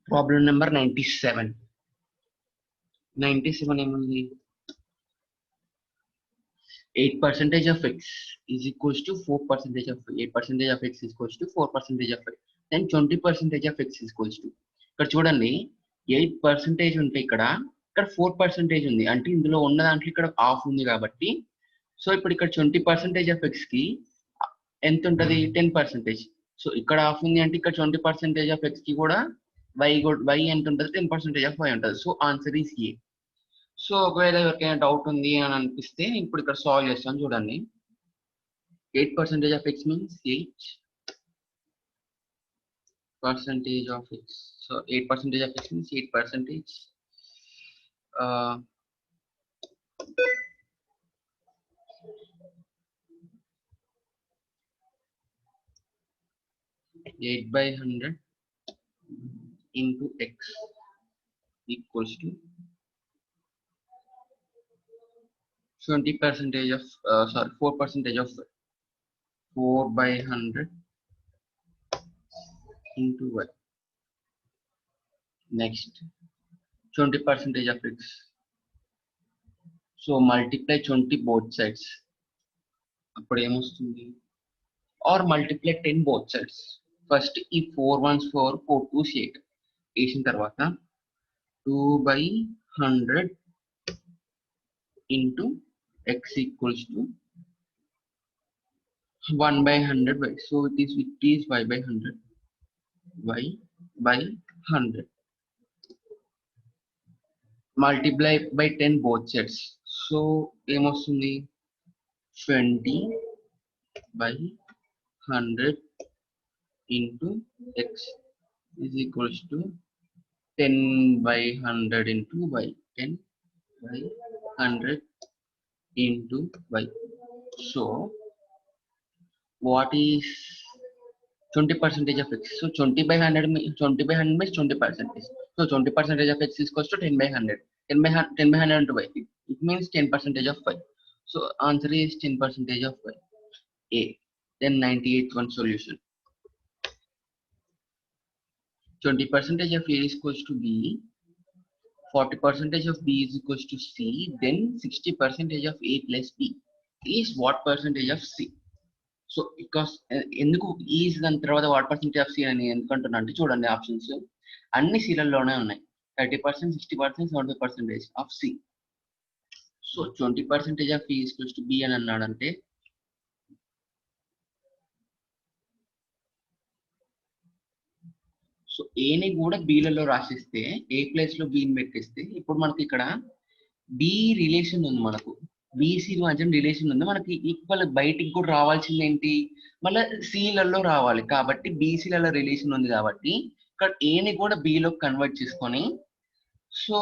Problem number 97. 97 ఏముంది? 8% of x is equals to 4% of 8% of x is equals to 4% of x. Then 20% of x is equals to, ఇక్కడ చూడండి 8% ఉంటే ఇక్కడ 4% ఉంది, అంటే ఇందులో ఉన్న దాంట్లో ఇక్కడ హాఫ్ ఉంది కాబట్టి, సో ఇప్పుడు ఇక్కడ 20% of x కి ఎంత ఉంటుంది? 10%. సో ఇక్కడ హాఫ్ ఉంది అంటే ఇక్కడ 20% of x కి కూడా y ఎంత ఉంటుంది? 10% of y ఉంటుంది. So answer is a. So ఒకవేళ ఎవరికైనా డౌట్ ఉంది అని అనిపిస్తే ఇప్పుడు ఇక్కడ సాల్వ్ చేస్తాను చూడండి. 8% of x means 8% of x. So 8% of x means 8%. 8/100 into x equals to 20% of 4% of 4/100 into y. Next 20% of x. So multiply 20 both sides. అప్పుడు ఏమొస్తుంది? Or multiply 10 both sides. First ఈ 4 1s 4, 4 2s 8 వేసిన తర్వాత 2/100 into x equals to 1/100 y. So it is y/100. y/100 multiply by 10 both sides. So ఏమొస్తుంది? 20/100 into x is equals to 10/100 into y. 10/100 into y. So what is 20% of x? So 20/100 means 20%. So 20% of x is equals to 10/100. 10/100 into y. It means 10% of y. So answer is 10% of y. A. Then 98th one solution. 20% of A is equals to B. 40% of B is equals to C. Then 60% of A plus B is what percentage of C? So because ఎందుకు is దాని తర్వాత what percentage of C అని ఎందుకంటున్నా అంటే చూడండి, options అన్ని సీలల్లోనే ఉన్నాయి. 30%, 60%, 70% of C. So 20% of ఈ equals to be అని అన్నాడంటే సో ఏని కూడా బీలలో రాసిస్తే ఏ ప్లేస్ లో బిని పెట్టిస్తే ఇప్పుడు మనకి ఇక్కడ బి రిలేషన్ ఉంది, మనకు బీసీ మధ్య రిలేషన్ ఉంది, మనకి ఈక్వల్ బయటికి కూడా రావాల్సింది ఏంటి? మళ్ళీ సిలలో రావాలి. కాబట్టి బీసీలలో రిలేషన్ ఉంది కాబట్టి ఇక్కడ ఏని కూడా బిలో కన్వర్ట్ చేసుకొని, సో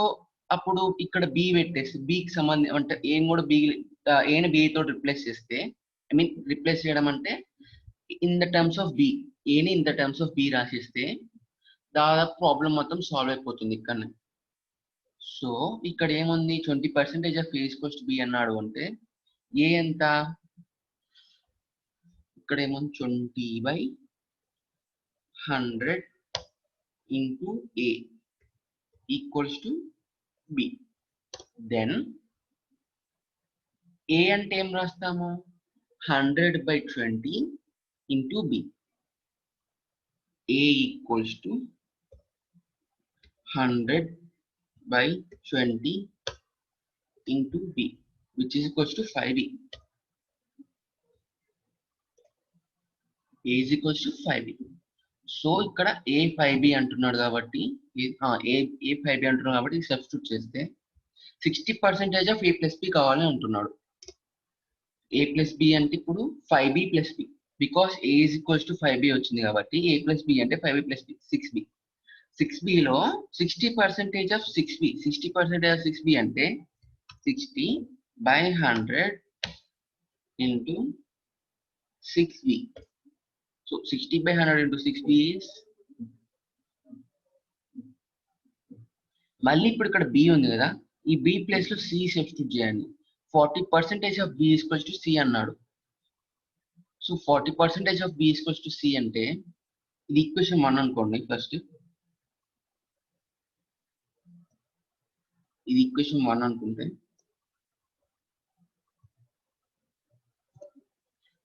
అప్పుడు ఇక్కడ బి పెట్టేసి బికి సంబంధించి అంటే ఏం కూడా బి ఏని బి తోటి రిప్లేస్ చేస్తే, ఐ మీన్ రిప్లేస్ చేయడం అంటే in the terms of B, any in the terms of B రాసిస్తే దాదాపు ప్రాబ్లం మొత్తం సాల్వ్ అయిపోతుంది ఇక్కడనే. సో ఇక్కడ ఏముంది? 20% of A equals to be అన్నాడు అంటే ఏ ఎంత? ఇక్కడ ఏముంది? 20/100 into A equals to B. Then A అంటే ఏం రాస్తాము? 100/20 into B. A equals to 100/20 into B, which is equals to 5B. A is equals to 5B. So ఇక్కడ A 5B అంటున్నాడు కాబట్టి A 5B అంటున్నాడు కాబట్టి సబ్స్టిట్యూట్ చేస్తే 60% ఆఫ్ A ప్లస్ B కావాలి అంటున్నాడు. A ప్లస్ B అంటే ఇప్పుడు 5B plus B, because A is equals to 5B వచ్చింది కాబట్టి A ప్లస్ B అంటే 5B plus B 6B. 6Bలో 60% of 6B, 60% of 6B అంటే 60/100 into 6B. So 60/100 into 6B is, మళ్ళీ ఇప్పుడు ఇక్కడ B ఉంది కదా, ఈ B ప్లేస్ లో C సబ్స్టిట్యూట్ చేయండి. 40% of B equals to C అన్నాడు. So 40% of B equals to C అంటే ఇది ఈక్వేషన్ 1 అనుకోండి. ఫస్ట్ ఇది ఈక్వేషన్ 1 అనుకుంటే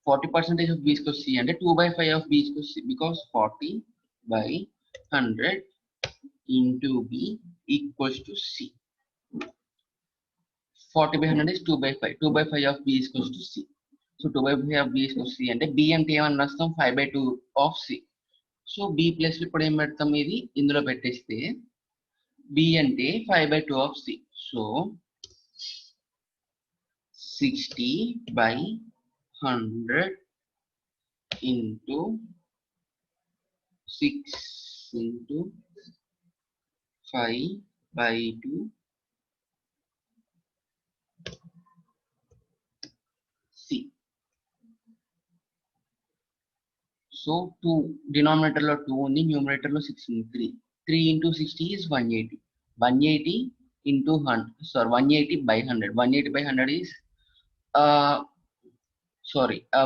40% of B is equals to C అంటే 2/5 of B is equals to C because 40/100 into B equals to C. 40/100 is 2/5. 2/5 of B is equals to C. So 2/5 of B is equals to C అంటే B అంటే ఏమని రాస్తాం 5/2 of C. So B plus ఇప్పుడు ఏం పెడతాం ఇది ఇందులో పెట్టేస్తే B అంటే 5/2 of C. So 60/100 into 6 into 5/2 C. So 2 denominator లో 2 ఉంది, numerator లో 6 ఉంది. 3 into 60 is 180. 180 into 100. Sorry, 180/100. 180/100 is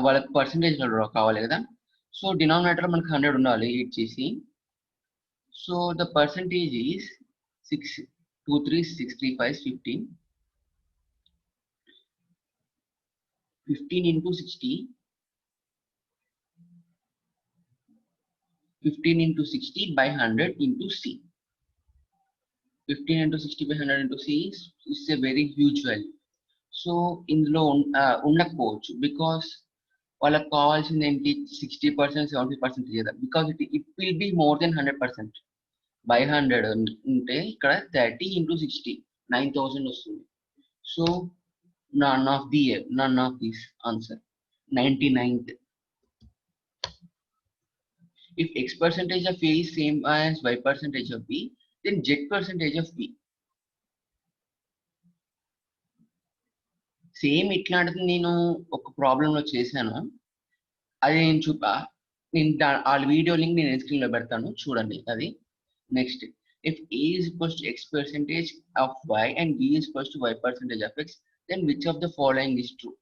వాళ్ళకి పర్సంటేజ్ లో కావాలి కదా. సో డినామినేటర్ మనకు 100 ఉండాలి 8 చేసి. So the percentage is 6 2 3 6 3 5 15. 15 into 60. 15 into 60/100 into C. 15 into 60/100 into C is a very huge value. So ఇందులో ఉండకపోవచ్చు బికాస్ వాళ్ళకి కావాల్సింది ఏంటి 60% 70% లేదా because it will be more than 100%. 100 ఉంటే ఇక్కడ 30 into 60 9000 వస్తుంది. So none of these answer. 99th. If X percentage of A is same as Y percentage of B, then Z percentage of B. Same ఇట్లాంటిది నేను ఒక ప్రాబ్లంలో చేశాను, అది నేను ఆ వీడియో లింక్ నేను స్క్రీన్లో పెడతాను చూడండి అది. Next, if A is equals to X percentage of Y and B is equals to Y percentage of X, then which of the following is true?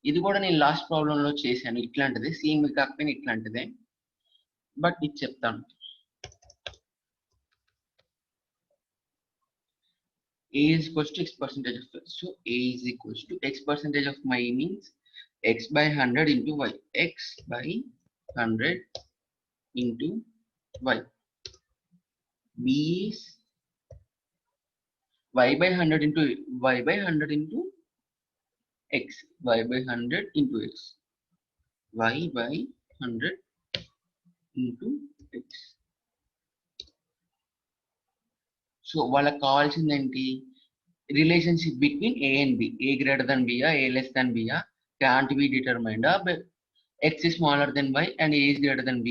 ఇది కూడా నేను లాస్ట్ ప్రాబ్లంలో చేశాను ఇట్లాంటిది, సేమ్ కాకపోయినా ఇట్లాంటిదే, బట్ ఇది చెప్తాను. A is equals to X percentage of X. So A is equals to X percentage of Y means X/100 into Y. X/100 into Y. B is Y/100 into Y/100 into X. Y/100 into X. Y/100 into X. So వాళ్ళకి కావాల్సింది ఏంటి? Relationship between A and B. A greater than B, A less than B can't be determined. X is smaller than Y and A is greater than B.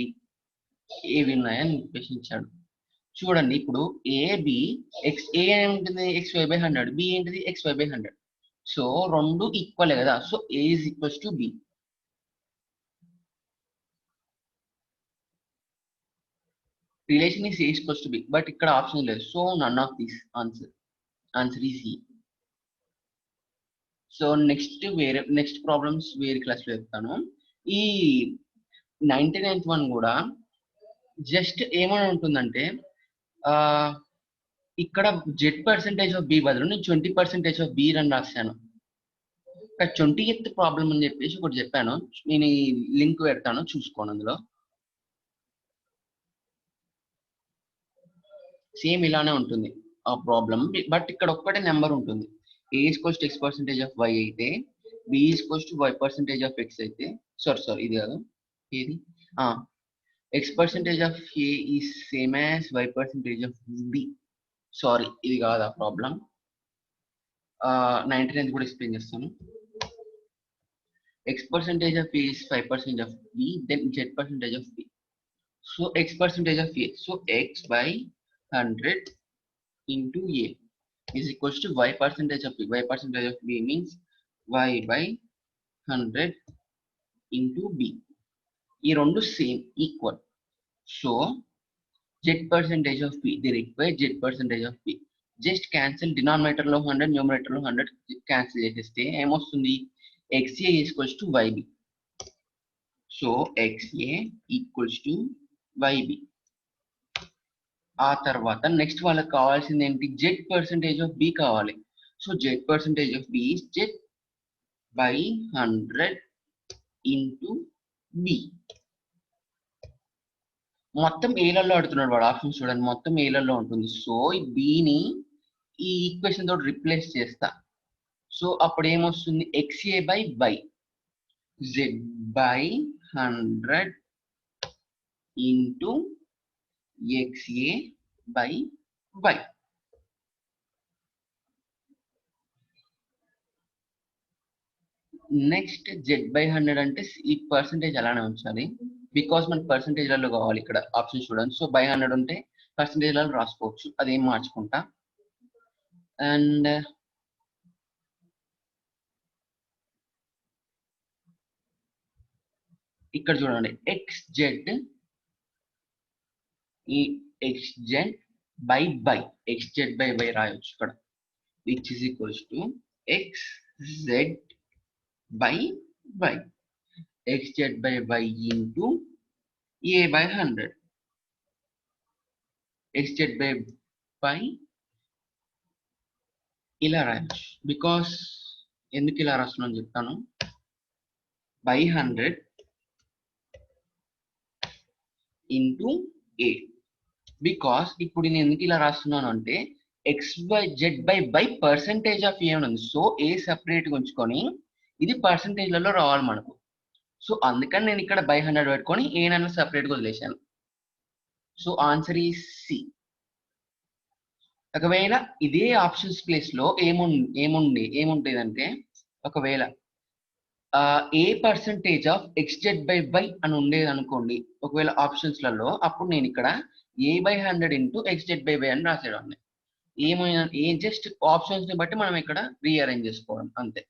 ఏవి ఉన్నాయని ప్రశ్నించాడు. చూడండి ఇప్పుడు AB X A ఏంటిది XY/100, B ఏంటిది XY/100. So రెండు equal కదా. So A is equals to B. Relation is A is equals to B, but ఇక్కడ ఆప్షన్ లేదు. So none of these answer is C. So next problems వేరే క్లాస్లో చెప్తాను. ఈ 99th వన్ కూడా జస్ట్ ఏమని ఉంటుందంటే ఇక్కడ Z% ఆఫ్ B బదులు నేను 20% ఆఫ్ B అని రాశాను. ఇక్కడ 20th ప్రాబ్లం అని చెప్పేసి ఒకటి చెప్పాను, నేను ఈ లింక్ పెడతాను చూసుకోండి. అందులో సేమ్ ఇలానే ఉంటుంది ఆ ప్రాబ్లం, బట్ ఇక్కడ ఒక్కటే నెంబర్ ఉంటుంది. A is equals to X percentage of Y అయితే B is equals to Y percentage of X అయితే సారీ ఇది కాదు, ఏది X percentage of A is same as Y percentage of B. Sorry ఇది కాదు ఆ ప్రాబ్లం. 99th కూడా explain చేస్తాను. X percentage of A is 5% of B, then Z percentage of B. So X percentage of A, so X/100 into A is equals to Y percentage of B. Y percentage of B means Y/100 into B. ఈ రెండు same equal. So Z percentage of B, they require Z percentage of B. Just cancel, denominator లో 100 numerator లో 100 cancel చేసేస్తే ఏమొస్తుంది? XA is equals to YB. So XA equals to YB. ఆ తర్వాత next వాళ్ళకి కావాల్సింది ఏంటి, జెడ్ పర్సెంటేజ్ ఆఫ్ బి కావాలి. So Z percentage of B is Z by 100 into B. మొత్తం ఏలలో అడుగుతున్నాడు వాడు, ఆప్షన్ చూడండి మొత్తం ఏలలో ఉంటుంది. సో ఈ బిని ఈ ఈక్వేషన్ తోటి రిప్లేస్ చేస్తా. సో అప్పుడు ఏమొస్తుంది, XA by Z by 100 into XA by by. Next Z by 100 అంటే ఈ పర్సంటేజ్ అలానే ఉంచాలి, బికాస్ మనకి పర్సంటేజ్లలో కావాలి ఇక్కడ ఆప్షన్ చూడండి. సో బై 100 ఉంటే పర్సంటేజ్లలో రాసుకోవచ్చు, అదేం మార్చుకుంటా. అండ్ ఇక్కడ చూడండి ఎక్స్ జెడ్, ఈ X Z by X Z by రాయొచ్చు ఇక్కడ, which is equals to X Z by X Z by into A by 100. X Z by ఇలా రాయొచ్చు, బికాస్ ఎందుకు ఇలా రాస్తున్నాను చెప్తాను. బై 100 ఇంటూ ఏ, బికాస్ ఇప్పుడు నేను ఎందుకు ఇలా రాస్తున్నాను అంటే X by Z by percentage of A ఉంది. సో ఏ సపరేట్గా ఉంచుకొని ఇది పర్సంటేజ్లలో రావాలి మనకు. సో అందుకని నేను ఇక్కడ బై 100 పెట్టుకొని ఏ నన్ను సపరేట్గా వదిలేశాను. సో ఆన్సర్ ఈ సి. ఒకవేళ ఇదే ఆప్షన్స్ ప్లేస్ లో ఏముండేది అంటే, ఒకవేళ A percentage of X Z by అని ఉండేది అనుకోండి ఒకవేళ ఆప్షన్స్ లలో, అప్పుడు నేను ఇక్కడ A by 100 into X Z by అని రాసేవాడిని. ఏమైనా జస్ట్ ఆప్షన్స్ ని బట్టి మనం ఇక్కడ రీఅరేంజ్ చేసుకోవడం అంతే.